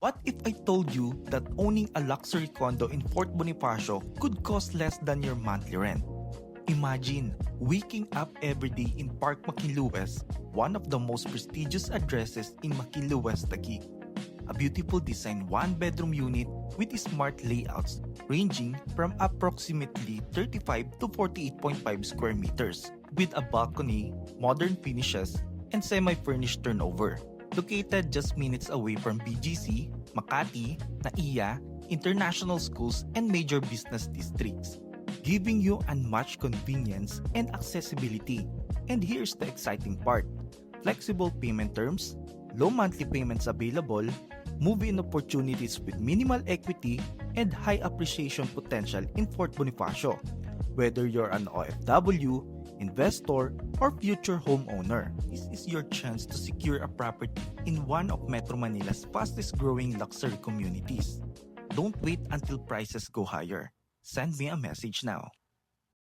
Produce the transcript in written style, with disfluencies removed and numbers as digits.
What if I told you that owning a luxury condo in Fort Bonifacio could cost less than your monthly rent? Imagine waking up every day in Park Makinlues, one of the most prestigious addresses in Makinlues, Taguig. A beautiful design one-bedroom unit with smart layouts ranging from approximately 35 to 48.5 square meters with a balcony, modern finishes, and semi-furnished turnover. Located just minutes away from BGC, Makati, NAIA, international schools, and major business districts, giving you unmatched convenience and accessibility. And here's the exciting part: flexible payment terms, low monthly payments available, move-in opportunities with minimal equity, and high appreciation potential in Fort Bonifacio. Whether you're an OFW, investor, or future homeowner, this is your chance to secure a property in one of Metro Manila's fastest growing luxury communities. Don't wait until prices go higher. Send me a message now.